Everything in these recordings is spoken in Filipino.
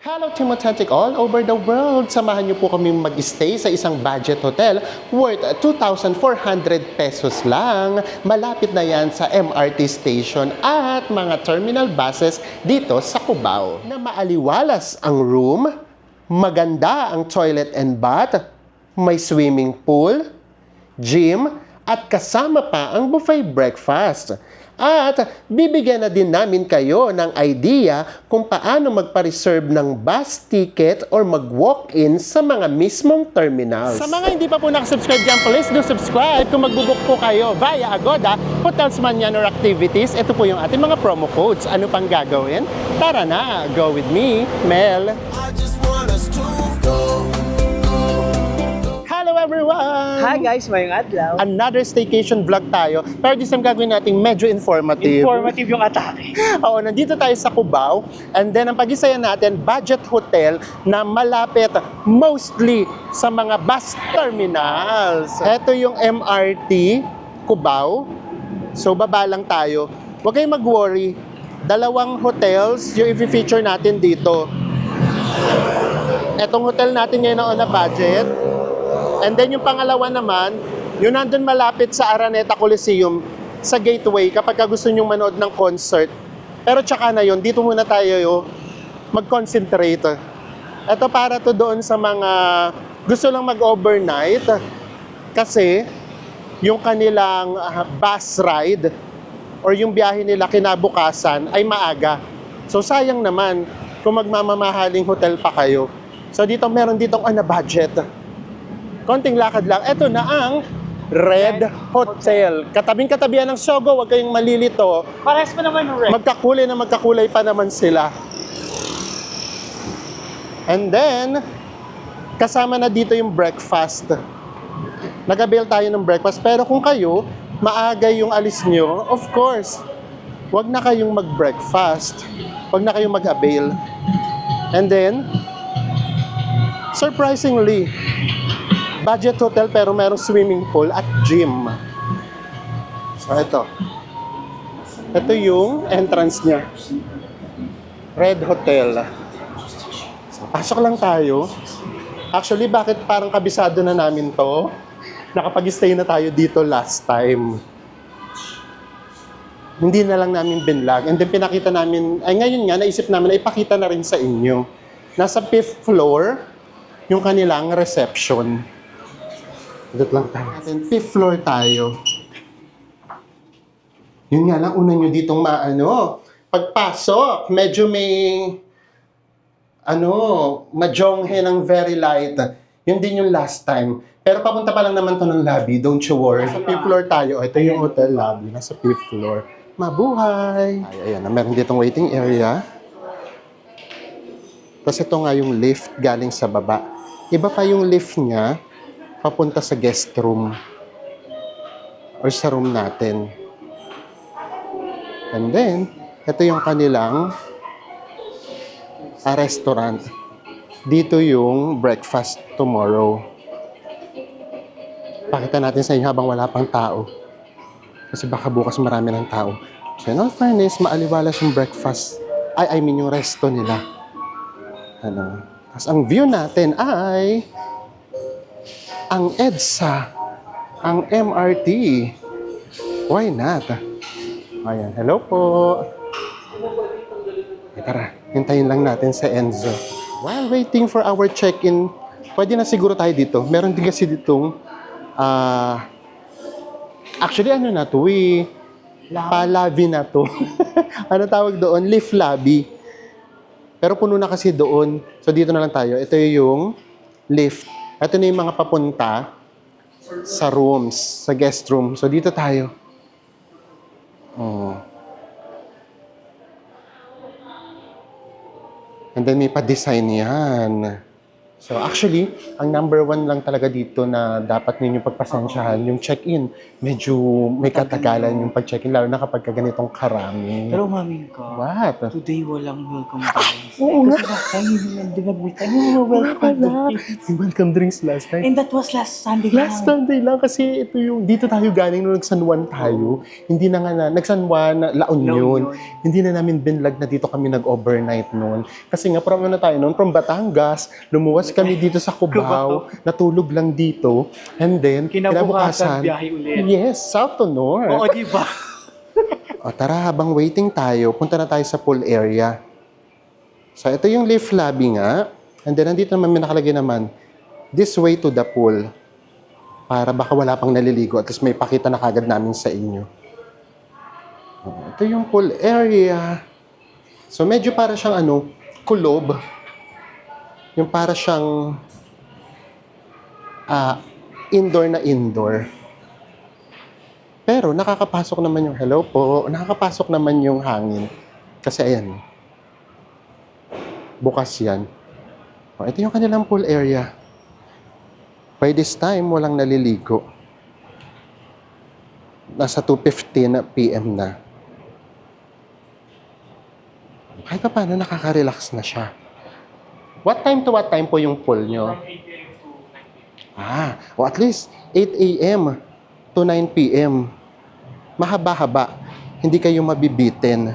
Hello Team Authentic all over the world! Samahan niyo po kami mag-stay sa isang budget hotel worth 2,400 pesos lang. Malapit na yan sa MRT station at mga terminal buses dito sa Cubao. Na maaliwalas ang room, maganda ang toilet and bath, may swimming pool, gym, at kasama pa ang buffet breakfast. At bibigyan na din namin kayo ng idea kung paano magpa-reserve ng bus ticket or mag-walk-in sa mga mismong terminals. Sa mga hindi pa po nakasubscribe dyan, please do subscribe. Kung mag-book po kayo via Agoda, hotels man yan or activities, ito po yung ating mga promo codes. Ano pang gagawin? Tara na, go with me, Mel. I just want us to go. Hello everyone! Hi guys, mayong adlaw. Another staycation vlog tayo, pero this time gagawin natin medyo informative. Informative yung atake. Oo, nandito tayo sa Cubao, and then ang pag-isaya natin, budget hotel na malapit mostly sa mga bus terminals. Ito yung MRT Cubao, so baba lang tayo. Huwag kayong mag-worry, dalawang hotels yung i-feature natin dito. Etong hotel natin ngayon na budget. And then yung pangalawa naman, yung nandun malapit sa Araneta Coliseum, sa gateway, kapag gusto nyo manood ng concert. Pero tsaka na yun, dito muna tayo mag-concentrate. Ito para to doon sa mga gusto lang mag-overnight, kasi yung kanilang bus ride or yung biyahe nila kinabukasan ay maaga. So sayang naman kung magmamamahaling hotel pa kayo. So dito meron ditong budget. Konting lakad lang. Ito na ang Red Hotel. Katabing-katabihan ng Sogo, huwag kayong malilito. Parehas pa naman yung red. Magkakulay pa naman sila. And then, kasama na dito yung breakfast. Nag-avail tayo ng breakfast. Pero kung kayo, maaga yung alis nyo, of course, huwag na kayong mag-breakfast. Huwag na kayong mag-avail. And then, surprisingly, budget hotel pero merong swimming pool at gym. So ito. Ito yung entrance niya. Red Hotel. So, pasok lang tayo. Actually, bakit parang kabisado na namin to? Nakapag-stay na tayo dito last time. Hindi na lang namin binlog. And then pinakita namin, ay ngayon nga, naisip namin na ipakita na rin sa inyo. Nasa 5th floor, yung kanilang reception. Dito lang tayo. 5th floor tayo. Yun nga lang, una nyo ditong pagpasok, medyo may, majonghe ng very light. Yun din yung last time. Pero papunta pa lang naman to ng lobby, don't you worry. Sa 5th floor tayo, ito yung hotel lobby, nasa 5th floor. Mabuhay! Ayan, meron ditong waiting area. Tapos ito nga yung lift galing sa baba. Iba pa yung lift niya, papunta sa guest room or sa room natin. And then, ito yung kanilang restaurant. Dito yung breakfast tomorrow. Pakita natin sa inyo habang wala pang tao. Kasi baka bukas marami ng tao. So in all fairness, maaliwalas yung breakfast. I mean yung resto nila. Tapos ang view natin ay ang EDSA, ang MRT. Why not? Ayan, hello po. Tara, hintayin lang natin sa Enzo. While waiting for our check-in, pwede na siguro tayo dito. Meron din kasi ditong, actually na to palabi na to. Ano tawag doon? Lift lobby. Pero puno na kasi doon. So dito na lang tayo. Ito yung lift. Ito na yung mga papunta sa rooms, sa guest room. So, dito tayo. And then, may pa-design yan. So actually, ang number one lang talaga dito na dapat ninyong pagpasensyahan, yung check-in. Medyo may katagalan yung pag-check-in, lalo na kapag ganitong karami. Pero umamin ka, What? today walang welcome drinks. Oo nga. Kasi last time, hindi nag-welcome. Welcome drinks. Yung welcome drinks last time. And that was last Sunday Last lang. Sunday lang kasi ito yung, dito tayo galing nung nag-San Juan tayo. Hindi na nga na, nag-San Juan, La Union. Hindi na namin binlag na dito kami nag-overnight noon. Kasi nga, from ano tayo noon? From Batangas, lumuwas kami dito sa Cubao, natulog lang dito. And then, Kinabukasan, biyahe ulit. Yes, south to north. Oo, di ba? O tara, habang waiting tayo, punta na tayo sa pool area. So, ito yung lift lobby nga. And then, nandito naman may nakalagay naman, this way to the pool. Para baka wala pang naliligo. At least may pakita na kagad namin sa inyo. O, ito yung pool area. So, medyo para siyang kulob. Yung para siyang indoor na indoor. Pero nakakapasok naman yung hello po, nakakapasok naman yung hangin. Kasi ayan, bukas yan. O, ito yung kanilang pool area. By this time, walang naliligo. Nasa 2:15 p.m. na. Kahit pa paano, nakaka-relax na siya. What time to what time po yung pool nyo? From 8 a.m. to 9 p.m. O at least 8 a.m. to 9 p.m. Mahaba-haba. Hindi kayo mabibitin.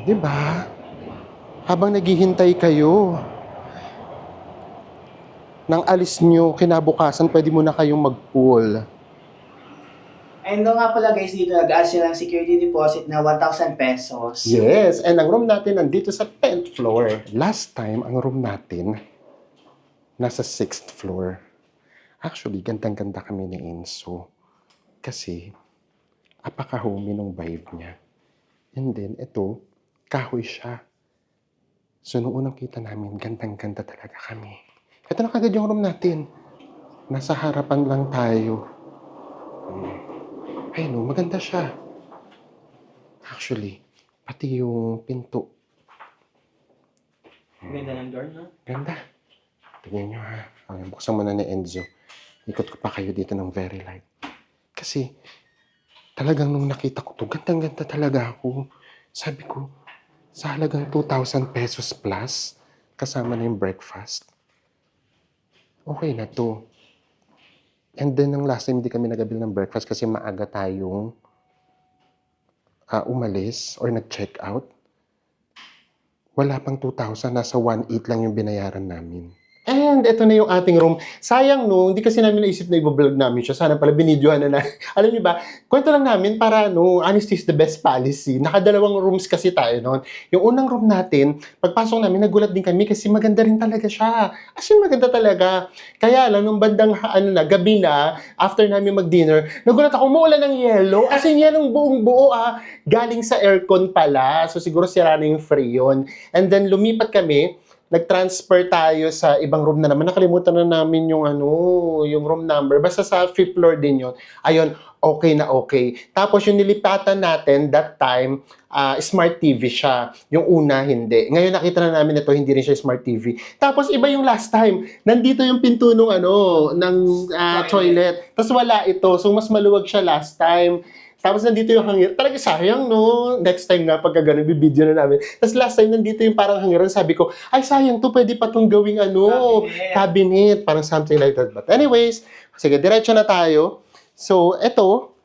Di ba? Habang naghihintay kayo nang alis nyo, kinabukasan, pwede mo na kayong mag-pool. And nga pala guys, dito nag-ask sila ng security deposit na 1,000 pesos. Yes, and ang room natin nandito sa 10th floor. Last time, ang room natin nasa 6th floor. Actually, gandang-ganda kami ni Enzo. Kasi, apaka-homey nung vibe niya. And then, ito, kahoy siya. So, nung unang kita namin, gandang-ganda talaga kami. Ito na kagad yung room natin. Nasa harapan lang tayo. Ay, no, maganda siya. Actually, pati yung pinto. Ganda ng door, no? Ganda. Tingnan nyo ha. Okay, buksan muna ni Enzo. Ikot ko pa kayo dito ng very light. Kasi, talagang nung nakita ko to, gandang-ganda talaga ako. Sabi ko, sa halagang 2,000 pesos plus, kasama na yung breakfast. Okay na to. And then, nung last time, hindi kami nagabil ng breakfast kasi maaga tayong umalis or nag-check out. Wala pang 2,000, nasa 1,800 lang yung binayaran namin. And ito na yung ating room. Sayang no, hindi kasi namin naisip na i-vlog namin siya. Sana pala binidyohan na. Alam niyo ba, kwento lang namin para honesty is the best policy. Nakadalawang rooms kasi tayo noon. Yung unang room natin, pagpasok namin, nagulat din kami kasi maganda rin talaga siya. As in, maganda talaga. Kaya lang, nung bandang gabi na, after namin mag-dinner, nagulat ako, umuulan ng yelo. As in, yan ang buong buo galing sa aircon pala. So siguro sira na yung freon. And then lumipat kami, nag-transfer tayo sa ibang room na naman. Nakalimutan na namin yung yung room number. Basta sa 5th floor din yun. Ayun, okay na okay. Tapos yung nilipatan natin that time, smart TV siya. Yung una, hindi. Ngayon nakita na namin ito, hindi rin siya smart TV. Tapos iba yung last time. Nandito yung pinto ng toilet. Tapos wala ito. So mas maluwag siya last time. Tapos nandito yung hangir. Talaga sayang, no? Next time nga, pagka ganun, bibidyo na namin. Tapos last time, nandito yung parang hangiran. Sabi ko, ay sayang to, pwede pa itong gawing cabinet. Parang something like that. But anyways, sige, diretso na tayo. So, eto,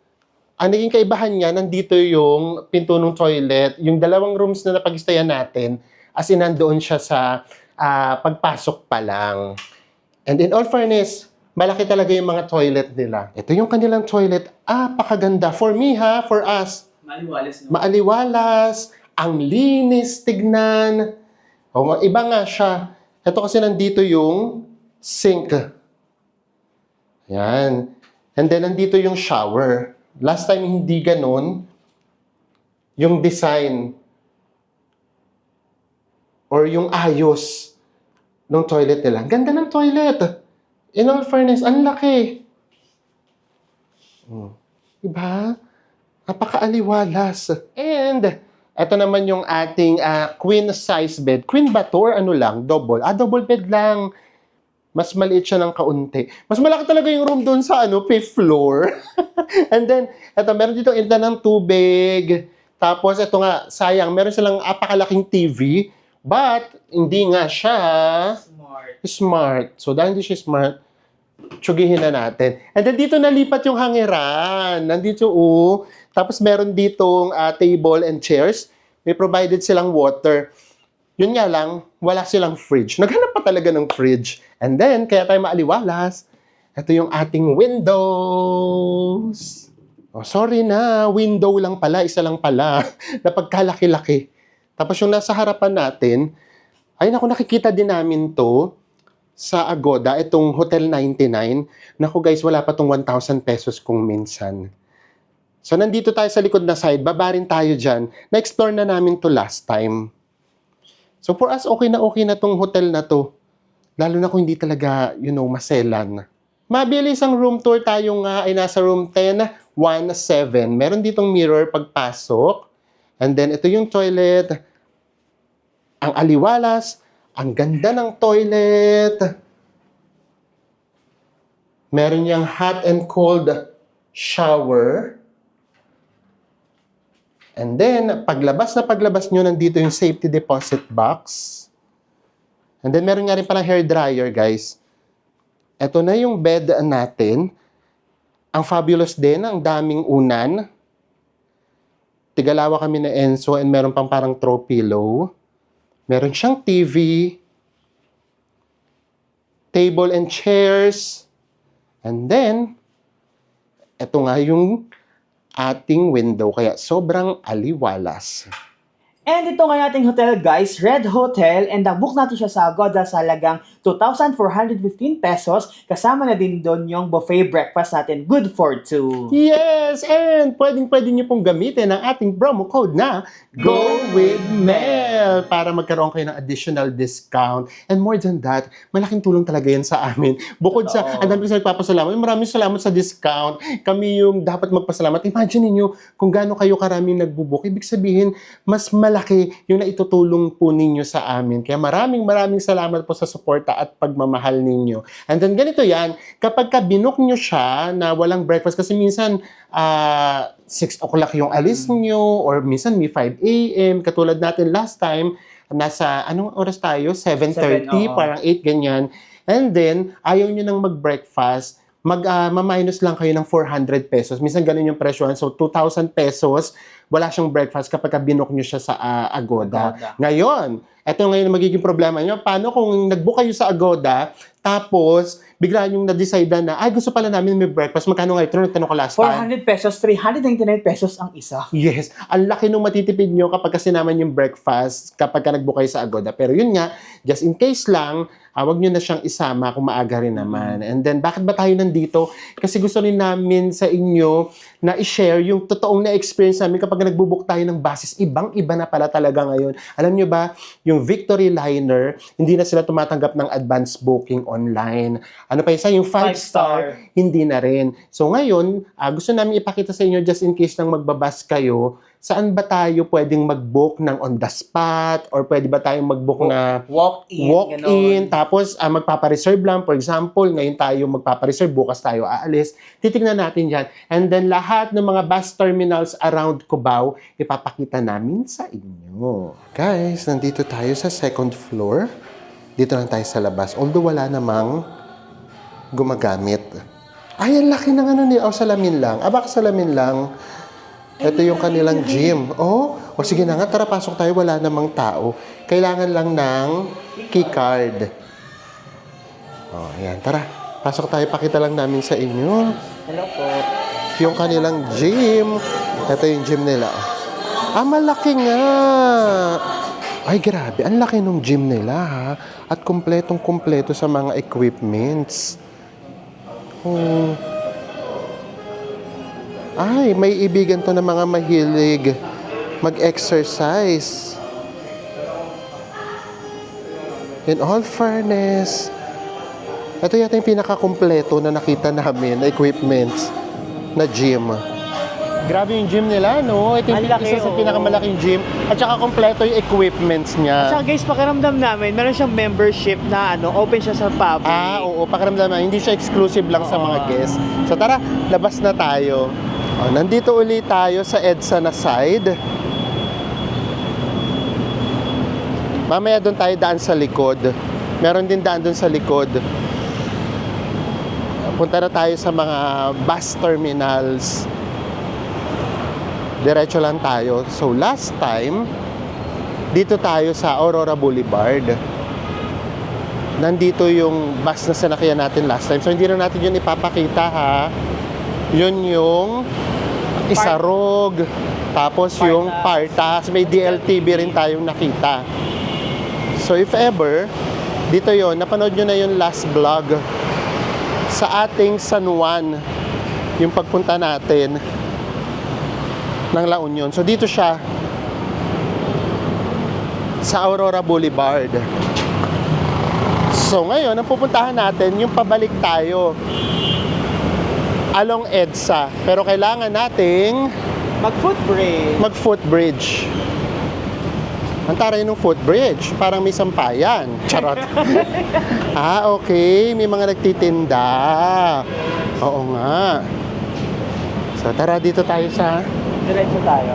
ang naging kaibahan niya, nandito yung pinto ng toilet. Yung dalawang rooms na napag-stayan natin, as in nandoon siya sa pagpasok pa lang. And in all fairness, malaki talaga yung mga toilet nila. Ito yung kanilang toilet. Pakaganda. For me for us. Maliwalas, no? Maaliwalas. Ang linis tignan. Iba nga siya. Ito kasi nandito yung sink. Yan. And then nandito yung shower. Last time hindi ganun. Yung design. Or yung ayos ng toilet nila. Ganda ng toilet. In all fairness, ang laki. Diba? Napakaaliwalas. And, Ito naman yung ating queen size bed. Queen ba to or ano lang? Double. Double bed lang. Mas maliit siya ng kaunti. Mas malaki talaga yung room doon sa 5th floor. And then, eto, meron dito inta ng tubig. Tapos, eto nga, sayang, meron silang apakalaking TV. But, hindi nga siya smart. So, dahil hindi siya smart, tsugihin na natin. And then, dito nalipat yung hangiran. Nandito, Tapos, meron ditong table and chairs. May provided silang water. Yun nga lang, wala silang fridge. Naghanap pa talaga ng fridge. And then, kaya tayo maaliwalas, ito yung ating windows. Oh, sorry na, window lang pala, isa lang pala. Napagkalaki-laki. Tapos yung nasa harapan natin, ay naku, nakikita din namin to sa Agoda, itong Hotel 99. Naku guys, wala pa tong 1,000 pesos kung minsan. So nandito tayo sa likod na side, baba rin tayo dyan. Na-explore na namin to last time. So for us, okay na tong hotel na to. Lalo na kung hindi talaga, maselan. Mabilis ang room tour tayo nga ay nasa room 1017. Meron ditong mirror pagpasok. And then ito yung toilet. Ang aliwalas. Ang ganda ng toilet. Meron niyang hot and cold shower. And then, paglabas nyo, nandito yung safety deposit box. And then, meron nga rin palang hair dryer, guys. Ito na yung bed natin. Ang fabulous din, ang daming unan. Tigalawa kami na Enzo and meron pang parang throw pillow. Meron siyang TV. Table and chairs. And then, ito nga yung ating window, kaya sobrang aliwalas. And ito nga nating hotel guys, Red Hotel, and book natin siya sa Agoda sa halagang 2,415 pesos. Kasama na din doon yung buffet breakfast natin, good for two. Yes! And pwedeng-pwede nyo pong gamitin ang ating promo code na Go with Mel para magkaroon kayo ng additional discount. And more than that, malaking tulong talaga yan sa amin. Bukod sa, ang dami ko sa nagpapasalamat, maraming salamat sa discount. Kami yung dapat magpasalamat. Imagine niyo kung gaano kayo karaming nagbubook. Ibig sabihin, mas malaki yung naitutulong po ninyo sa amin. Kaya maraming salamat po sa suporta at pagmamahal ninyo. And then ganito yan, kapag binook nyo siya na walang breakfast, kasi minsan 6 o'clock yung alis nyo, or minsan may 5 a.m. Katulad natin last time, nasa, anong oras tayo? 7:30, parang 8, ganyan. And then, ayaw nyo nang mag-breakfast, ma-minus lang kayo ng 400 pesos. Minsan ganun yung presyohan. So, 2,000 pesos, wala siyang breakfast kapag binook nyo siya sa Agoda. Ngayon, ito ngayon magiging problema nyo. Paano kung nag-book kayo sa Agoda, tapos bigla yung na-decide na, ay gusto pala namin may breakfast, magkano nga ito? Nagtanong ko last time. 400 pesos, 399 pesos ang isa. Yes, ang laki nung matitipid nyo kapag kasi naman yung breakfast kapag nag-book kayo sa Agoda. Pero yun nga, just in case lang, wag nyo na siyang isama kung maaga rin naman. And then, bakit ba tayo nandito? Kasi gusto rin namin sa inyo na i-share yung totoong na-experience namin kapag nagbubook tayo ng buses. Ibang-iba na pala talaga ngayon. Alam nyo ba, yung Victory Liner, hindi na sila tumatanggap ng advance booking online. Ano pa isa? Yung 5-star, hindi na rin. So ngayon, gusto namin ipakita sa inyo just in case nang magbabas kayo, saan ba tayo pwedeng mag-book ng on the spot or pwede ba tayong mag-book na walk-in, tapos magpapareserve lang. For example, ngayon tayo magpapareserve, bukas tayo aalis. Titignan natin yan. And then lahat ng mga bus terminals around Cubao, ipapakita namin sa inyo. Guys, nandito tayo sa 2nd floor. Dito lang tayo sa labas. Although wala namang gumagamit. Ay, ang laki ng salamin lang. Baka salamin lang. Ito yung kanilang gym. O sige na nga, tara pasok tayo, wala namang tao. Kailangan lang ng keycard. Ayan, tara. Pasok tayo, pakita lang namin sa inyo. Hello po. Yung kanilang gym. Ito yung gym nila. Malaki nga. Ay, grabe. Ang laki ng gym nila, ha? At kumpletong-kumpleto sa mga equipments. Ay, may ibigan to ng mga mahilig mag-exercise. In all fairness, ito yata yung pinakakumpleto na nakita namin na equipments na gym. Grabe yung gym nila, no? Ito yung Ang laki, isa sa oo. pinakamalaking gym. At saka kompleto yung equipments niya. Saka guys, pakiramdam namin, meron siyang membership na open siya sa public. Oo, pakiramdam naman, hindi siya exclusive lang sa mga Oo. guests. So tara, labas na tayo. Nandito ulit tayo sa EDSA na side. Mamaya doon tayo daan sa likod. Meron din daan doon sa likod. Punta na tayo sa mga bus terminals. Diretso lang tayo. So last time, dito tayo sa Aurora Boulevard. Nandito yung bus na sinakyan natin last time. So hindi na natin yun ipapakita, ha. Yun yung Isarog. Tapos yung Partas. May DLTV rin tayong nakita. So if ever, dito yon, napanood nyo na yung last vlog sa ating San Juan, yung pagpunta natin ng La Union. So dito siya sa Aurora Boulevard. So ngayon, ang pupuntahan natin, yung pabalik tayo along EDSA. Pero kailangan nating mag-footbridge. Ang taray ng footbridge, parang may sampayan. Charot. Okay. May mga nagtitinda. Oo nga. So tara, dito tayo sa Diretso tayo.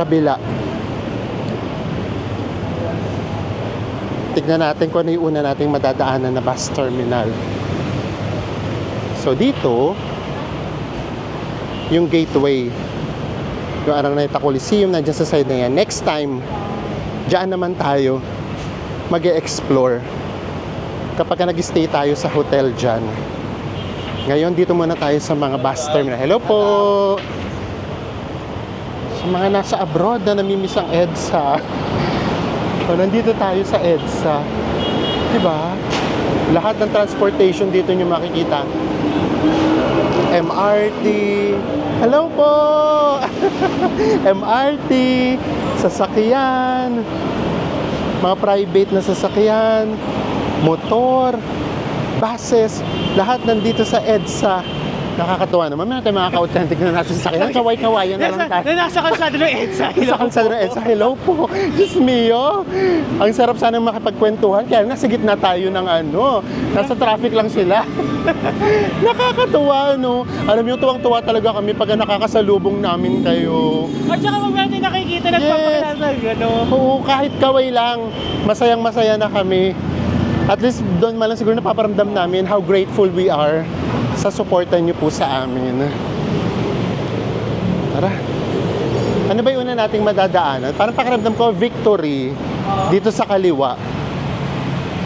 kabila. Tignan natin kung ano yung una nating madadaanan na bus terminal. So dito, yung gateway, yung Araneta Coliseum, nandiyan sa side na yan. Next time, dyan naman tayo mag-e-explore kapag nag-stay tayo sa hotel dyan. Ngayon, dito muna tayo sa mga bus terminal. Hello po! Sa mga nasa abroad na namimiss ang EDSA. So, nandito tayo sa EDSA. Diba? Lahat ng transportation dito nyo makikita. MRT. Hello po! MRT. Sasakyan. Mga private na sasakyan. Motor. Buses. Lahat nandito sa EDSA. Nakakatuwa naman. Meron tayong mga ka-authentic na nasa sasakyan. Kaway-kawayan na lang tayo. Nasa kalsada ng EDSA. Sa kalsada ng EDSA. Hello po. Diyos mio. Ang sarap sana makipagkwentuhan. Kaya nasa gitna tayo ng nasa traffic lang sila. Nakakatuwa, no? Alam niyo, tuwang-tuwa talaga kami pag nakakasalubong namin kayo. At saka pag natin nakikita, nagpapakilala, Oo, kahit kaway lang. Masayang-masaya na kami. At least doon man lang siguro napaparamdam namin how grateful we are sa suporta niyo po sa amin. Tara. Ano ba yung una nating madadaanan? Parang pakiramdam ko, Victory, dito sa kaliwa.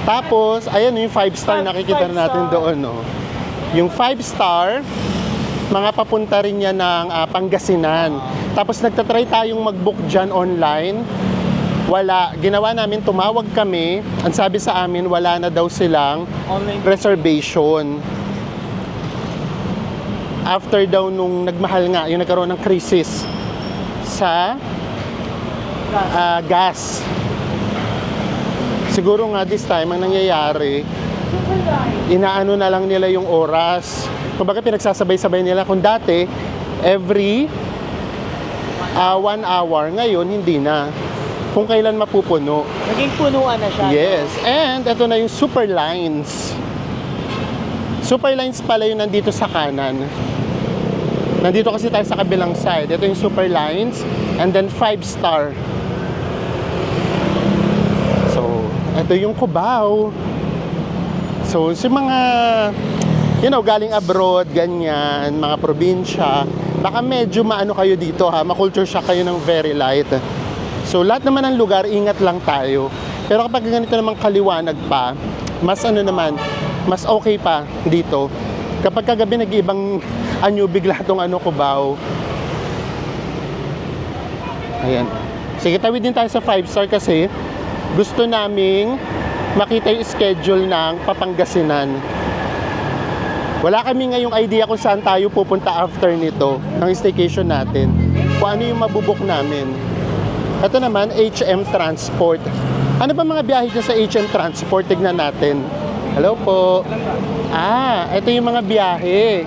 Tapos, ayan yung 5-star nakikita na natin doon, no? Yung 5-star, mga papunta rin yan ng Pangasinan. Tapos nagtatry tayong mag-book dyan online. Wala. Ginawa namin, tumawag kami. Ang sabi sa amin, wala na daw silang online reservation. After daw nung nagmahal nga, yung nagkaroon ng crisis sa gas. Siguro nga this time, ang nangyayari, inaano na lang nila yung oras. Kumbaga pinagsasabay-sabay nila. Kung dati, every 1 hour, ngayon hindi na. Kung kailan mapupuno. Naging punuan na siya. Yes. And ito na yung Super Lines. Super Lines pala yung nandito sa kanan. Nandito kasi tayo sa kabilang side. Ito yung Super Lines. And then 5-star. So, ito yung Cubao. So, si mga, galing abroad, ganyan, mga probinsya, baka medyo maano kayo dito, ha? Ma-culture shock kayo ng very light. So, lahat naman ng lugar, ingat lang tayo. Pero kapag ganito namang kaliwanag pa, mas mas okay pa dito. Kapag kagabi nag-iibang anyo, bigla itong Cubao. Ayan. Sige, tawid din tayo sa 5-star kasi gusto naming makita yung schedule ng Papangasinan. Wala kami ngayong idea kung saan tayo pupunta after nito, ng staycation natin. Kung ano yung mabubuk namin. Ito naman, HM Transport. Ano ba mga biyahe dyan sa HM Transport? Tignan natin. Hello po. Ito yung mga biyahe.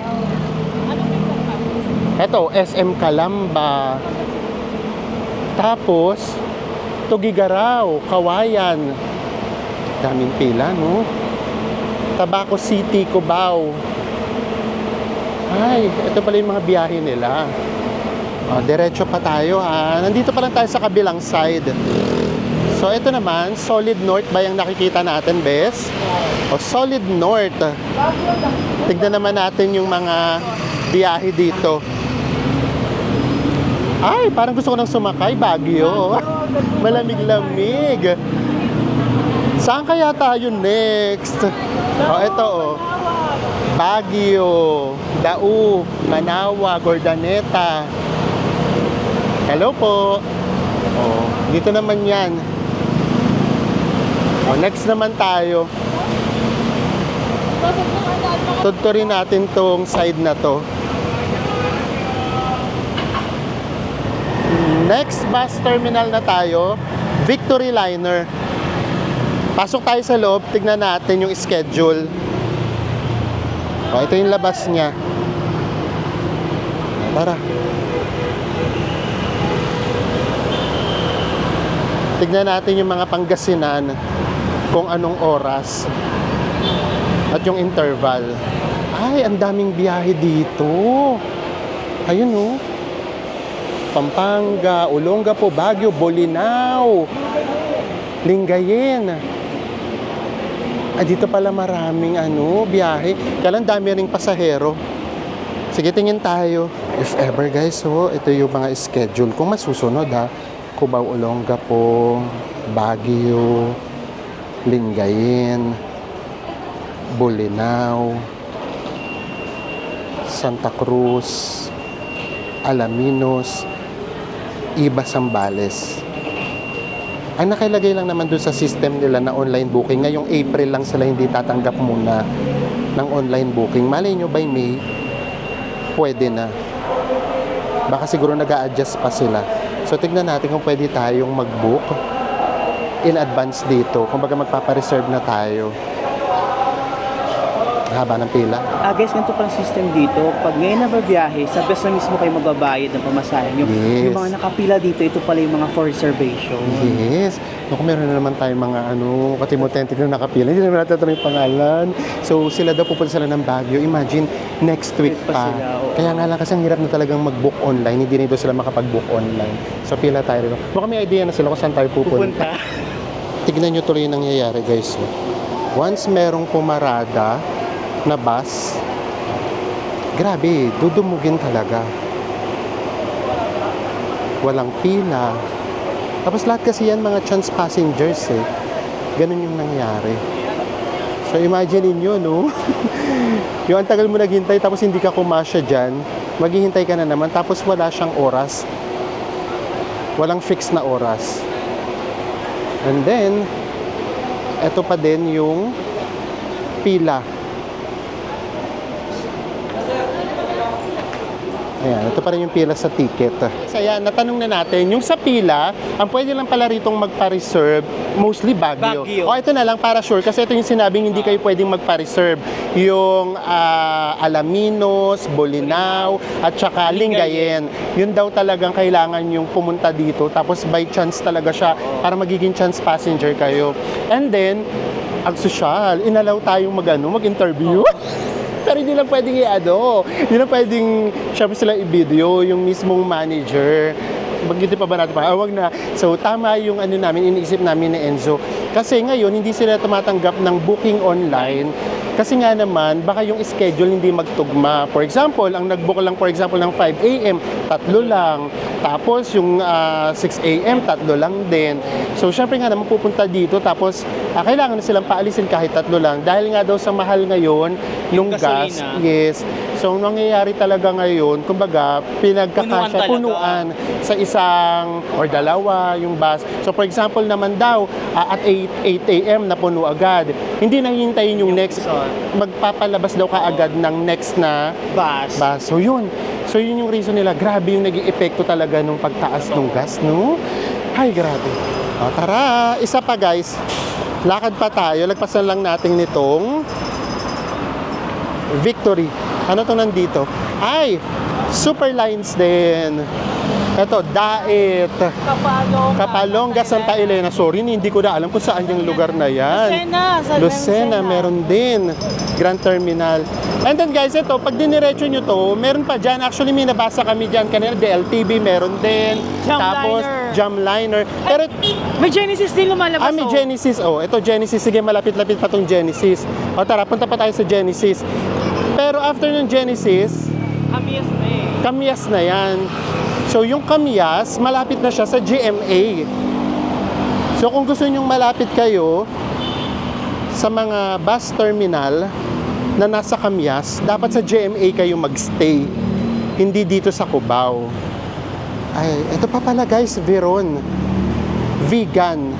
Eto, SM Calamba. Tapos, Tugigaraw, Kawayan. Daming pila, no? Tabaco City, Cubao. Ay, ito pala yung mga biyahe nila. Diretso pa tayo, ha. Nandito pa lang tayo sa kabilang side. So, ito naman, Solid North ba yung nakikita natin, Bes? O, Solid North. Tignan naman natin yung mga biyahe dito. Ay, parang gusto ko nang sumakay, Baguio. Malamig-lamig. Saan kaya tayo next? Ito, Baguio, Dau, Manawa, Gordaneta. Hello po. Dito naman yan. Next naman tayo. Tuturin natin tong side na to. Next bus terminal na tayo, Victory Liner. Pasok tayo sa loob, tignan natin yung schedule. Ito yung labas niya. Tara. Tignan natin yung mga Pangasinan kung anong oras at yung interval. Ay, ang daming biyahe dito. Ayun, oh. Pampanga, Olongapo, Baguio, Bolinao, Lingayen. Dito pala maraming biyahe. Kaya lang dami ring pasahero. Sige, tingin tayo. If ever, guys, ito yung mga schedule kung masusunod, ha. Cubao, Olongapo, Baguio, Lingayen, Bolinao, Santa Cruz, Alaminos, Iba, Zambales. Ang nakalagay lang naman dun sa system nila na online booking, ngayong April lang sila hindi tatanggap muna ng online booking. Malay nyo, by May, pwede na. Baka siguro nag-a-adjust pa sila. So, tignan natin kung pwede tayong mag-book in advance dito. Kung baga magpapareserve na tayo. Haba ng pila. Guys, ganito pang system dito. Pag ngayon na babiyahe, sa best na mismo kayo magbabayad ng pamasahe nyo. Yes. Yung mga nakapila dito, ito pala yung mga for reservation. Yes. Naku, meron na naman tayong mga katimotentik na nakapila. Hindi naman natin yung pangalan. So, sila daw pupunta sila ng Baguio. Imagine, next week pa. Sila, oo. Kaya nga lang kasi ang hirap na talagang mag-book online. Hindi na daw sila makapag-book online. So, pila tayo rin. Baka may idea na sila kung saan tayo pupunta. Tignan nyo tuloy yung nangyayari, guys. Once merong pumarada na bus, grabe, dudumugin talaga. Walang pila. Tapos lahat kasi yan mga chance passengers eh. Ganun yung nangyari. So imagine niyo, no? Yung ang tagal mo naghintay tapos hindi ka kumasya dyan, maghihintay ka na naman tapos wala siyang oras. Walang fixed na oras. And then, eto pa din yung pila. Ayan, ito pa rin yung pila sa ticket. Kaya natanong na natin, yung sa pila, ang pwede lang pala ritong magpa-reserve, mostly Baguio. Ito na lang para sure, kasi ito yung sinabing hindi kayo pwedeng magpa-reserve. Yung Alaminos, Bolinao, at saka Lingayen. Yun daw talagang kailangan yung pumunta dito. Tapos by chance talaga siya, para magiging chance passenger kayo. And then, ang social, inalaw tayong mag-interview. Pero hindi lang pwedeng hindi lang pwedeng, syempre sila i-video, yung mismong manager. Bagiti pa ba natin pa? Wag na. So, tama yung namin, iniisip namin ni Enzo. Kasi ngayon, hindi sila tumatanggap ng booking online. Kasi nga naman, baka yung schedule hindi magtugma. For example, ang nag-book lang, for example, ng 5 a.m., 3 lang. Tapos, yung 6 a.m., 3 lang din. So, syempre nga naman pupunta dito. Tapos, kailangan na silang paalisin kahit 3 lang. Dahil nga daw sa mahal ngayon, yung gas. Yes. So, nangyayari talaga ngayon, kumbaga, punuan sa isang or dalawa yung bus. So, for example naman daw, at 8 a.m. na puno agad. Hindi na hihintayin yung next, magpapalabas daw kaagad ng next na bus. So, yun. So, yun yung reason nila. Grabe yung naging epekto talaga nung pagtaas ng gas, no? Ay, grabe. Tara, isa pa guys. Lakad pa tayo. Lagpasan lang natin nitong Victory. Ano to nandito? Ay, Super Lines din. Ito, Dait. Kapalonga, Santa Elena. Sorry, hindi ko na alam kung saan yung lugar na yan. Lucena, meron din. Grand Terminal. And then guys, ito, pag diniretso nyo to, meron pa dyan. Actually, may nabasa kami dyan kanina. DLTV, meron din. Tapos, Jamliner. Pero, May Genesis din lumalabas. may Genesis. Oh, ito Genesis. Sige, malapit-lapit pa tong Genesis. O tara, punta pa tayo sa Genesis. Pero after ng Genesis, Kamias na yan. So, yung Kamias, malapit na siya sa GMA. So, kung gusto nyong malapit kayo sa mga bus terminal na nasa Kamias, dapat sa GMA kayo magstay. Hindi dito sa Cubao. Ay, ito pa pala guys, Veron. Vegan.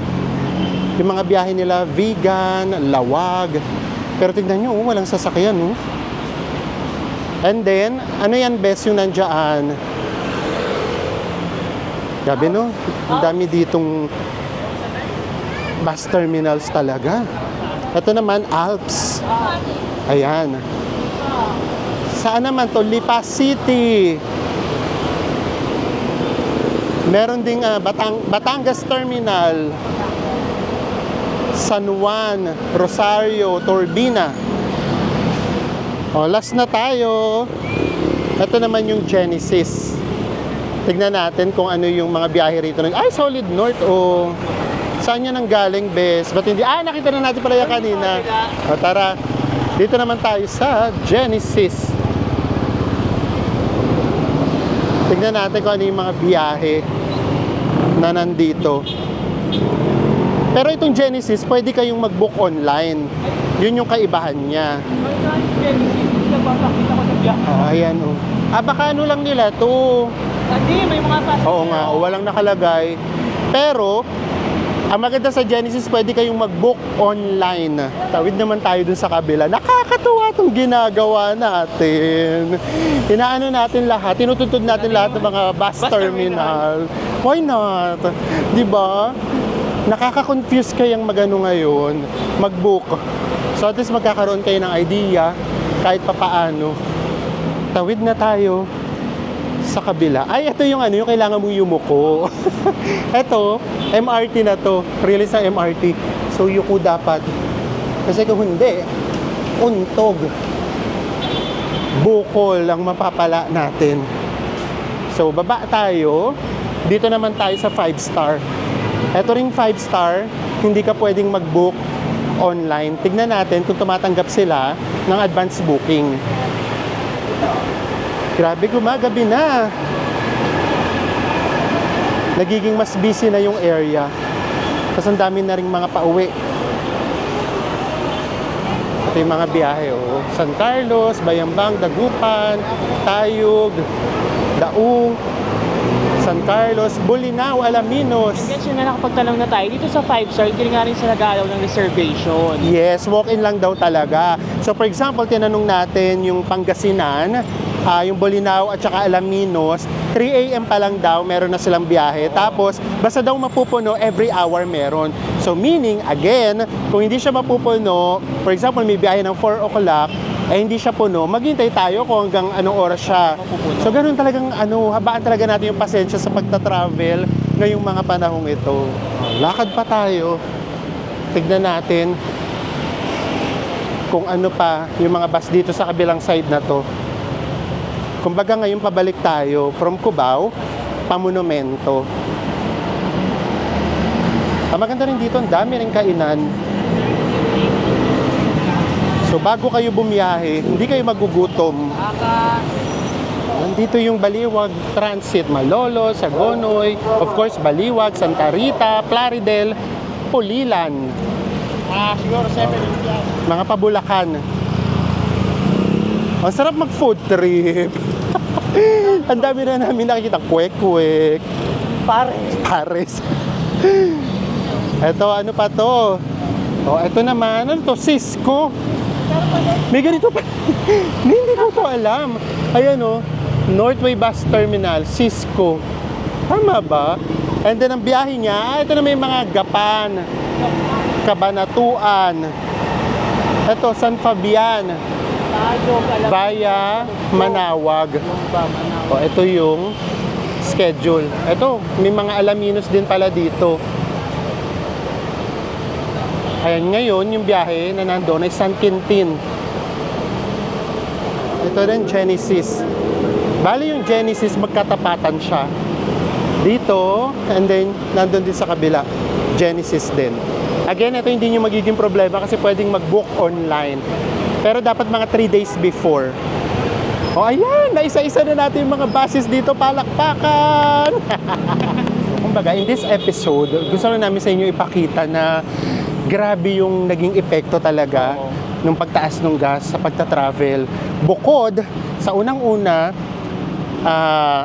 Yung mga biyahe nila, vegan, lawag. Pero tignan nyo, walang sasakyan, oh. And then, ano yan, best yung nandiyan? Gabi, no? Ang dami ditong bus terminals talaga. Ito naman, Alps. Ayan. Saan naman to? Lipa City. Meron ding Batangas Terminal. San Juan, Rosario, Turbina. O, last na tayo. Ito naman yung Genesis. Tignan natin kung ano yung mga biyahe rito. Ay, Solid North. O, saan yan ang galing, bes? Ba't hindi? Nakita na natin pala yan kanina. O, tara. Dito naman tayo sa Genesis. Tignan natin kung ano yung mga biyahe na nandito. Pero itong Genesis, pwede kayong mag-book online. Yun yung kaibahan niya. Ayan, oh. Baka ano lang nila to. Hindi, may mga pasok. Oo nga, walang nakalagay. Pero, ang maganda sa Genesis, pwede kayong mag-book online. Tawid naman tayo dun sa kabila. Nakakatuwa itong ginagawa natin. Inaano natin lahat, tinutuntun natin lahat ng mga bus terminal. Why not? Diba? Nakaka-confuse kayang magano ngayon, mag-book. So at least magkakaroon kayo ng idea kahit papaano. Tawid na tayo sa kabila. Ay, ito yung ano, yung kailangan mong yumuko. Ito, MRT na to. Really sa MRT. So yuko dapat. Kasi kung hindi, untog. Bukol ang mapapala natin. So baba tayo. Dito naman tayo sa 5-star. Ito ring 5-star, hindi ka pwedeng mag-book online. Tignan natin kung tumatanggap sila ng advance booking. Grabe, gumagabi na. Nagiging mas busy na yung area. Kasi ang dami na ring mga pauwi. Ito yung mga biyahe, oh. San Carlos, Bayambang, Dagupan, Tayug, Dao, San Carlos, Bolinao, Alaminos. Kasi na nakapagtanong na tayo, dito sa 5-star, hindi nga rin sila nag-aalaw ng reservation. Yes, walk-in lang daw talaga. So for example, tinanong natin yung Pangasinan, yung Bolinao at saka Alaminos, 3 AM pa lang daw, meron na silang biyahe. Tapos, basta daw mapupuno, every hour meron. So meaning, again, kung hindi siya mapupuno, for example, may biyahe ng 4 o'clock, hindi siya puno, maghintay tayo kung hanggang anong oras siya. So ganun talagang habaan talaga natin yung pasensya sa pagta-travel ngayong mga panahong ito. Lakad pa tayo. Tignan natin kung ano pa yung mga bus dito sa kabilang side na to. Kumbaga ngayon pabalik tayo from Cubao, Pamonumento. Maganda rin dito, ang dami rin kainan. So bago kayo bumiyahe, hindi kayo magugutom. Nandito yung Baliwag Transit, Malolos, Sagonoy, of course Baliwag, Santa Rita, Plaridel, Pulilan. Siguro 7 mga pabulakan. Ang sarap mag-food trip. Ang dami na namin nakikita. Kwek-kwek. Pares. Eto, ano pa to? Eto naman, ano to? Cisco. May ganito pa. Hindi ko to alam. Ayan Northway Bus Terminal, Cisco. Tama ba? And then ang biyahe niya, ito na may mga Gapan, Cabanatuan. Ito, San Fabian. via Manawag. O, ito yung schedule. Ito, may mga Alaminos din pala dito. Ayan, ngayon, yung biyahe na nandoon ay San Quintin. Ito rin, Genesis. Bali yung Genesis, magkatapatan siya. Dito, and then, nandun din sa kabila. Genesis din. Again, ito hindi nyo magiging problema kasi pwedeng mag-book online. Pero dapat mga 3 days before. O ayan, naisa-isa na natin yung mga buses dito, palakpakan! Kumbaga, in this episode, gusto na namin sa inyo ipakita na grabe yung naging epekto talaga nung pagtaas ng gas sa pagta-travel. Bukod sa unang-una,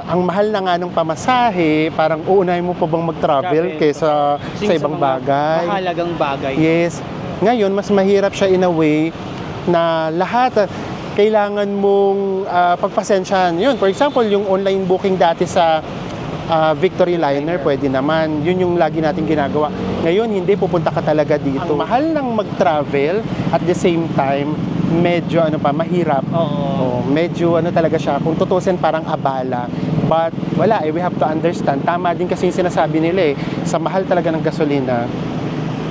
ang mahal na nga ng pamasahe, parang uunahin mo pa bang mag-travel Travel. kaysa sa ibang bagay. Mahalagang bagay. Yes. Ngayon, mas mahirap siya in a way na lahat kailangan mong pagpasensyahan. Yun, for example, yung online booking dati sa Victory Liner, pwede naman. Yun yung lagi natin ginagawa. Ngayon, hindi, pupunta ka talaga dito. Ang mahal ng mag-travel at the same time, medyo mahirap. Oo. Medyo talaga siya, kung tutusin parang abala. But wala, we have to understand. Tama din kasi yung sinasabi nila sa mahal talaga ng gasolina.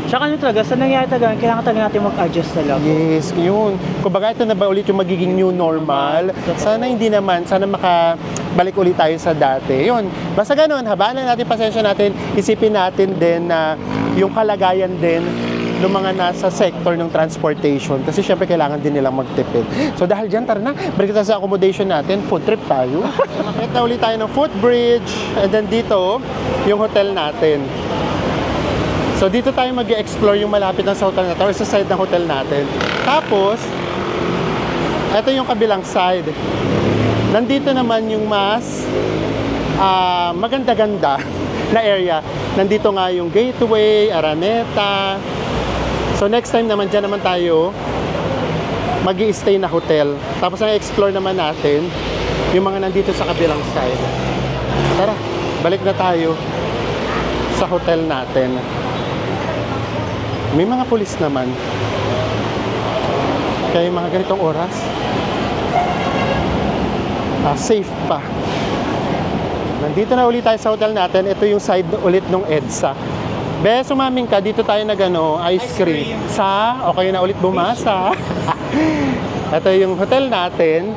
Tsaka talaga, sa nangyari talaga, kailangan talaga natin mag-adjust talaga. Yes, yun. Kumbaga ito na ba ulit yung magiging new normal? Sana hindi naman, sana makabalik ulit tayo sa dati. Yun, basta ganun, habaan na natin, pasensya natin, isipin natin din na yung kalagayan din ng mga nasa sector ng transportation kasi syempre kailangan din nilang magtipid. So dahil dyan, tara na, balik tayo sa accommodation natin, food trip tayo. Makita ulit tayo ng footbridge, and then dito, yung hotel natin. So dito tayo mag-explore yung malapit ng sa hotel natin or sa side ng hotel natin. Tapos, ito yung kabilang side. Nandito naman yung mas maganda-ganda na area. Nandito nga yung Gateway, Araneta. So next time naman, dyan naman tayo mag-i-stay na hotel. Tapos na-explore naman natin yung mga nandito sa kabilang side. Tara, balik na tayo sa hotel natin. May mga pulis naman. Kaya yung mga ganitong oras, safe pa. Nandito na ulit tayo sa hotel natin. Ito yung side ulit ng EDSA. Be, sumaming ka, dito tayo ice cream. O kayo na ulit bumasa. Ito yung hotel natin.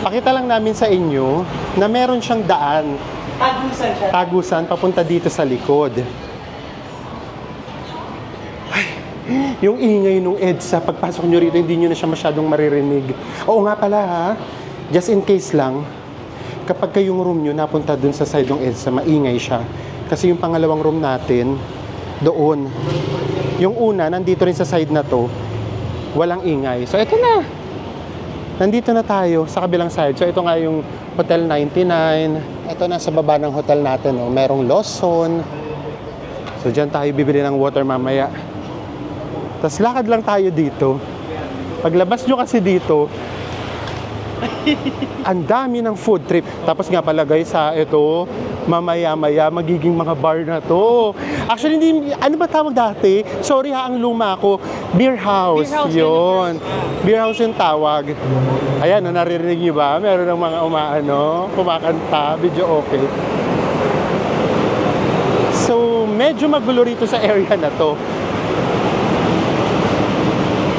Pakita lang namin sa inyo na meron siyang daan. Tagusan siya. Tagusan, papunta dito sa likod. Yung ingay nung EDSA, pagpasok nyo rito, hindi nyo na siya masyadong maririnig. Oo nga pala ha, just in case lang, kapag kayong room nyo napunta dun sa side ng EDSA, maingay siya. Kasi yung pangalawang room natin, doon. Yung una, nandito rin sa side na to, walang ingay. So eto na, nandito na tayo sa kabilang side. So ito nga yung Hotel 99. Ito na sa baba ng hotel natin, merong Lawson. So dyan tayo bibili ng water mamaya. Tapos lakad lang tayo dito. Paglabas nyo kasi dito, ang dami ng food trip. Tapos nga pala guys, ito, mamaya-maya, magiging mga bar na to. Actually, hindi, ano ba tawag dati? Sorry ang luma ko. Beer house. Beer house Yun. Beer house yung tawag. Ayan, naririnig nyo ba? Meron ng mga kumakanta. Video okay. So, medyo magulo rito sa area na to.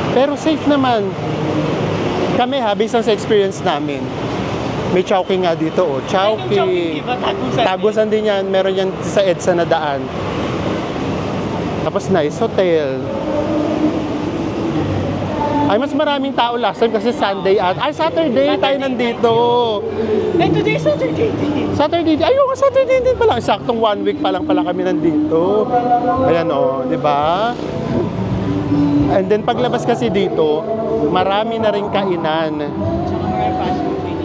Pero safe naman. Kami based on sa experience namin. May Chowking nga dito, Chowking. Tagusan din yan. Meron yan sa EDSA na daan. Tapos nice hotel. Ay, mas maraming tao last time kasi Sunday Saturday tayo nandito. Today is Saturday. Saturday, ayun, Saturday din pala. Saktong 1 week pa lang pala kami nandito. Ayan di ba? And then paglabas kasi dito, marami na rin kainan.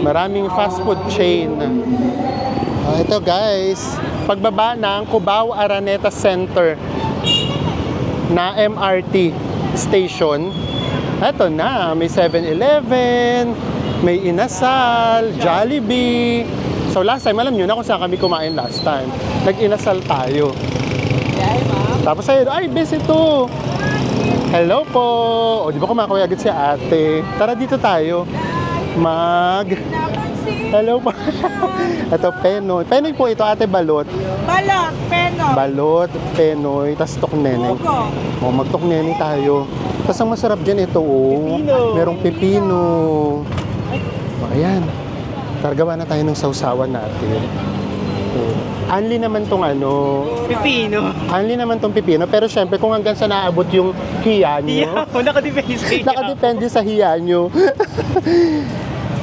Maraming fast food chain. Ito guys, pagbaba ng Cubao Araneta Center na MRT station, ito na, may 7-Eleven, may Inasal, Jollibee. So last time, alam nyo na kung saan kami kumain last time. Nag-inasal tayo. Tapos ayun, best ito. Hello po! O, di ba kumakaway agad si ate? Tara dito tayo. Hello po. Ito, Penoy. Penoy po ito, ate, balot. Balot, peno. Balot, Penoy, tas tokneneng. Pugo. O, magtokneneng tayo. Tas ang masarap dyan ito, oh. Pipino. Merong pipino. O, ayan. Targawa na tayo ng sausawan natin. Anli naman tong ano, Pipino. anli naman tong pipino, pero syempre kung hanggang sa naabot yung hiya nyo, Nakadepende sa iyo. nakadepende sa hiya nyo.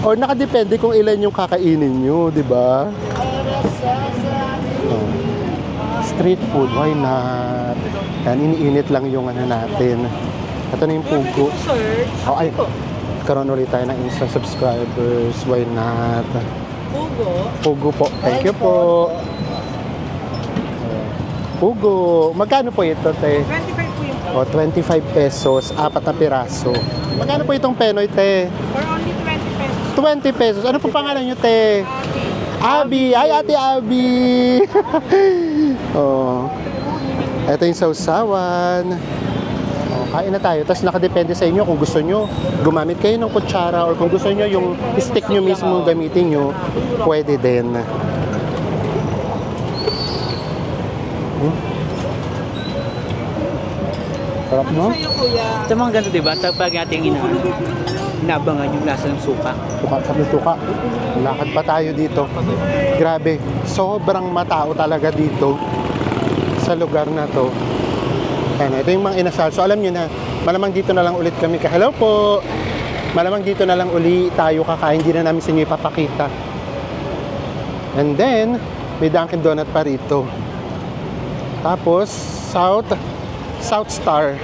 Or nakadepende kung ilan yung kakainin nyo, di ba? Oh. Street food, why not? Yan, iniinit lang yung ano natin. Ito na yung pugo. Search. Oh, ay, karoon ulit tayo ng Insta subscribers, why not? Pugo. Pugo po. Thank you po. Pugo. Magkano po ito, te? 25 po yung O, 25 pesos, 4 na piraso. Magkano po itong Penoy, te? for only 20 pesos. 20 pesos. Ano po pangalan nyo, te? Abby. Ay, ate Abby. Oh. Ito yung sausawan. Oh, kain na tayo. Tapos nakadepende sa inyo kung gusto nyo gumamit kayo ng kutsara or kung gusto nyo yung stick nyo mismo gamitin nyo, pwede din. Sarap mo? Sa'yo, kuya. Sa mga ganito, diba? Pag ating inabangan yung lasa ng suka. Tuka, sabi tuka. Lakad pa tayo dito. Grabe, sobrang matao talaga dito sa lugar na to. Ayan, ito yung mga inasal. So alam nyo na, malamang dito na lang ulit kami. Hello po! Malamang dito na lang uli tayo kakain. Hindi na namin sa inyo ipapakita. And then, may Dunkin Donut pa rito. Tapos, South Star.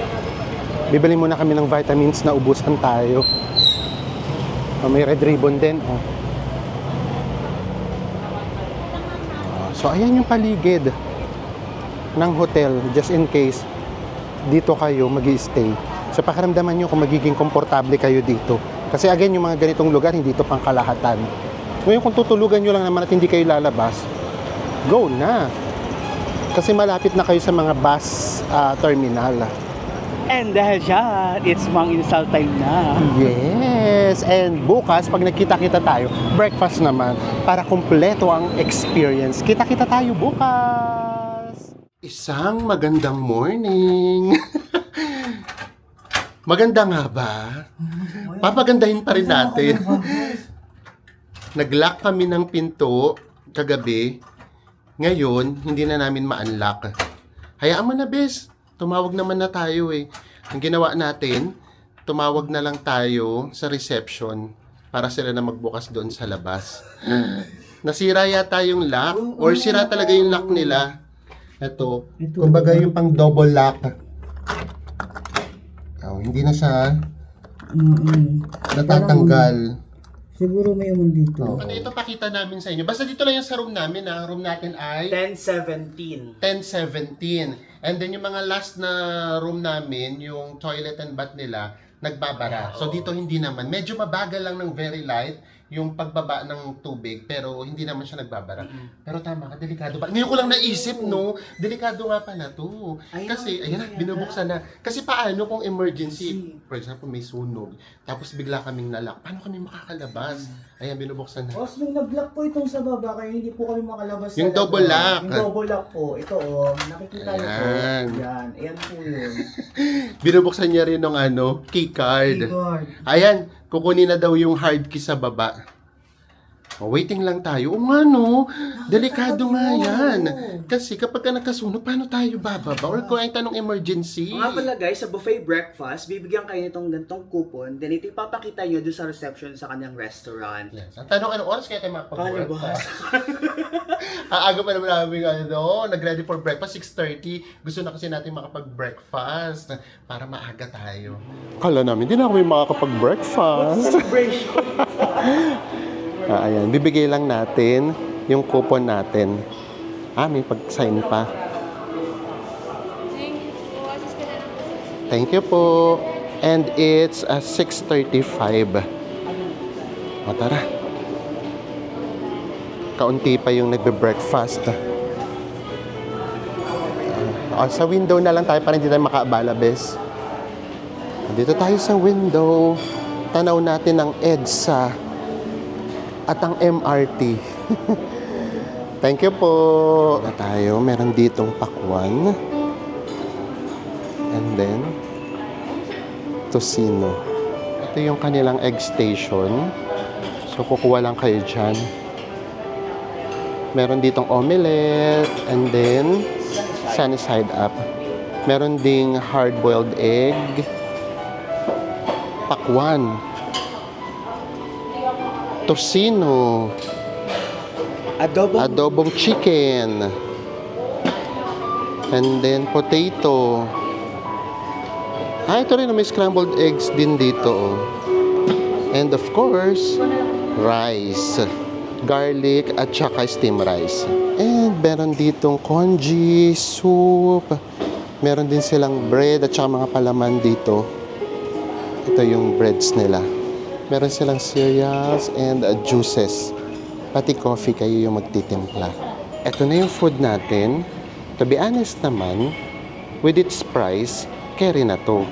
Bibili muna kami ng vitamins na ubusan tayo. Oh, may red ribbon din. Oh. So, ayan yung paligid ng hotel, just in case dito kayo mag-i-stay. So, pakiramdaman nyo kung magiging komportable kayo dito. Kasi again, yung mga ganitong lugar, hindi ito pang kalahatan. Ngayon, kung tutulugan nyo lang naman at hindi kayo lalabas, go na. Kasi malapit na kayo sa mga bus terminal. And dahil dyan, it's Mang Inasal time na. Yes! And bukas, pag nagkita-kita tayo, breakfast naman para kumpleto ang experience. Kita-kita tayo bukas! Isang magandang morning! Maganda nga ba? Papagandahin pa rin natin. Nag-lock kami ng pinto kagabi. Ngayon, hindi na namin ma-unlock. Hayaan mo na, bes. Tumawag naman na tayo eh. Ang ginawa natin, tumawag na lang tayo sa reception para sila na magbukas doon sa labas. Nasira yata yung lock or sira talaga yung lock nila. Ito, kumbaga yung pang double lock. Oh, hindi na siya natatanggal. Siguro may umon dito. Ano ito pakita namin sa inyo. Basta dito lang yung sa room namin. Room natin ay 10:17. 10:17. And then yung mga last na room namin, yung toilet and bath nila, nagbabara. So dito hindi naman. Medyo mabagal lang ng very light yung pagbaba ng tubig, pero hindi naman siya nagbabara. Pero tama ka, delikado ba? Ngayon ko lang naisip, no? Delikado nga pala to. Kasi, ayan na, binubuksan na. Kasi paano kung emergency? For example, may sunog, tapos bigla kaming nalock. Paano kami makakalabas? Ayan, binubuksan na. Boss, nung nag-lock po itong sa baba, kaya hindi po kami makalabas Yung sa double loob. lock. Yung double lock po. Ito oh, nakikita niyo po. Ayan. Yan, ayan po yun. Binubuksan niya rin ng key card. Keyboard. Ayan, kukunin na daw yung hard key sa baba. Waiting lang tayo. O nga no, delikado nga yan. Kasi kapag ka nakasunog, paano tayo bababa? Or kung ay tanong emergency. Nga pala guys, sa buffet breakfast, bibigyan kayo nitong gantong coupon, then ito ipapakita nyo doon sa reception sa kanyang restaurant. Yes. Ang tanong, anong oras kaya tayo makapag-breakfast? Ang aga pa naman namin, nag-ready for breakfast, 6:30. Gusto na kasi natin makapag-breakfast para maaga tayo. Kala namin, hindi na kami makakapag-breakfast. Ayan, bibigay lang natin yung coupon natin. May pag-sign pa. Thank you po. And it's 6:35. O tara. Kaunti pa yung nagbe-breakfast. Sa window na lang tayo para hindi tayo makaabala, bes. Dito tayo sa window. Tanaw natin ang EDSA at ang MRT. Thank you po. Na tayo, meron ditong pakwan. And then, tocino. Ito yung kanilang egg station. So, kukuha lang kayo dyan. Meron ditong omelette. And then, sunny side up. Meron ding hard-boiled egg. Pakwan. Tocino. Adobong chicken. And then, potato. Ito rin, may scrambled eggs din dito. Oh. And of course, rice. Garlic at saka steam rice. And meron ditong congee, soup. Meron din silang bread at saka mga palaman dito. Ito yung breads nila. Meron silang cereals and juices. Pati coffee kayo yung magtitimpla. Ito na yung food natin. To be honest naman, with its price, carry na to.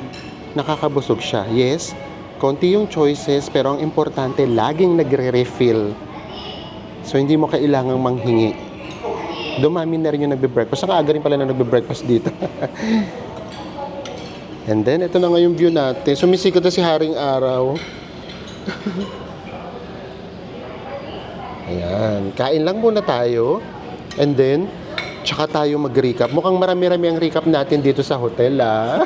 Nakakabusog siya. Yes, konti yung choices, pero ang importante, laging nagre-refill. So, hindi mo kailangang manghingi. Dumami na rin yung nagbe-breakfast. Ang aga rin pala na nagbe-breakfast dito. And then, ito na nga yung view natin. Sumisikot na si Haring Araw. Ayan. Kain lang muna tayo. And then, tsaka tayo mag-recap. Mukhang marami-rami ang recap natin dito sa hotel, ah.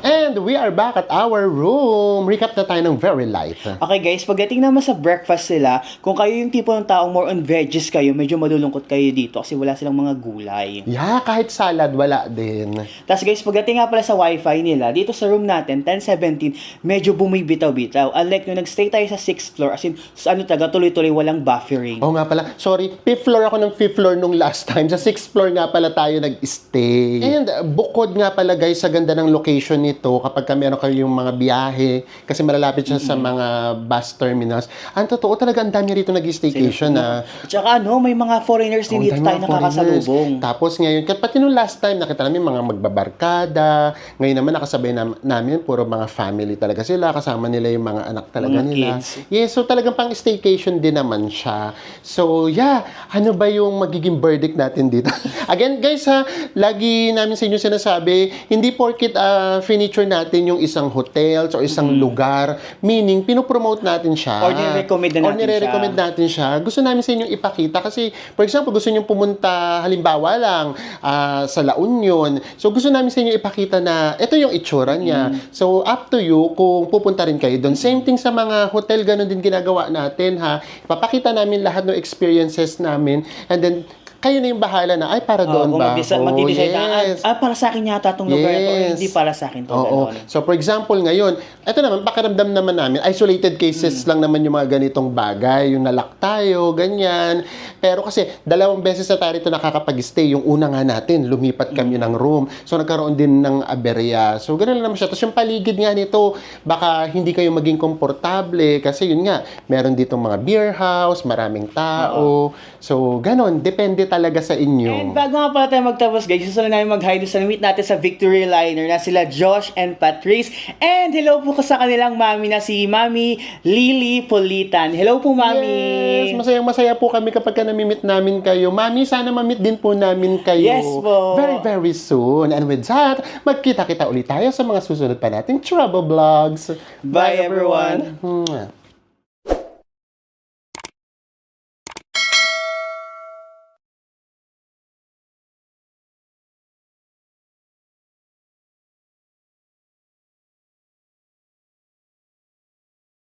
And we are back at our room. Recap na tayo ng very light. Okay guys, pagdating naman sa breakfast sila, kung kayo yung tipo ng taong more on veggies kayo, medyo malulungkot kayo dito kasi wala silang mga gulay. Yeah, kahit salad, wala din. Tapos guys, pagdating nga pala sa wifi nila, dito sa room natin, 1017, medyo bumibitaw-bitaw. Unlike nung nagstay tayo sa 6th floor, as in, sa ano taga, tuloy-tuloy walang buffering. Oo nga pala. Sorry, 5th floor ako ng 5th floor nung last time. Sa 6th floor nga pala tayo nag-stay. And bukod nga pala guys, sa ganda ng location nito, kapag meron kayong mga biyahe, kasi malalapit siya sa mga bus terminals, ang totoo talaga, ang dami rito nag-staycation na. At saka ano, may mga foreigners din dito tayo nakakasalubong. Tapos ngayon, pati nung last time, nakita namin mga magbabarkada. Ngayon naman, nakasabay namin, puro mga family talaga sila. Kasama nila yung mga anak talaga Mga nila. kids. Yes, so talagang pang staycation din naman siya. So, yeah, ano ba yung magiging verdict natin dito? Again, guys, ha, lagi namin sa inyo sinasabi, hindi porkit furniture natin yung isang hotels o isang lugar, meaning, pinopromote natin siya. Or nire-recommend natin siya. Gusto namin sa inyong ipakita kasi, for example, gusto niyo pumunta, halimbawa lang, sa La Union. So, gusto namin sa inyo ipakita na ito yung itsura niya. So, up to you kung pupunta rin kayo doon. Same thing sa mga hotel, ganun din ginagawa natin, ha. Ipapakita namin lahat ng experiences namin and then, kayo na yung bahala na, ay, para doon ba? Mag-decide Yes. na, para sa akin yata itong lugar na to, or Yes. hindi para sa akin to. Oo. Ganon. So, for example, ngayon, ito naman, pakiramdam naman namin, isolated cases lang naman yung mga ganitong bagay, yung nalak tayo, ganyan. Pero kasi, 2 beses na tayo ito nakakapag-stay. Yung una nga natin, lumipat kami ng room. So, nagkaroon din ng aberya. So, ganun lang naman siya. Tapos yung paligid nga nito, baka hindi kayo maging komportable kasi yun nga, meron ditong mga beer house, maraming tao. So, ganun. Depende talaga sa inyo. And bago nga pala tayo magtapos guys, gusto na namin mag-hi sa meet natin sa Victory Liner na sila Josh and Patrice. And hello po sa kanilang mami na si Mami Lily Politan. Hello po, Mami! Yes, masayang-masaya po kami kapag namimit namin kayo. Mami, sana mamit din po namin kayo. Yes po. Very, very soon. And with that, magkita-kita ulit tayo sa mga susunod pa nating travel vlogs. Bye everyone! Mwah.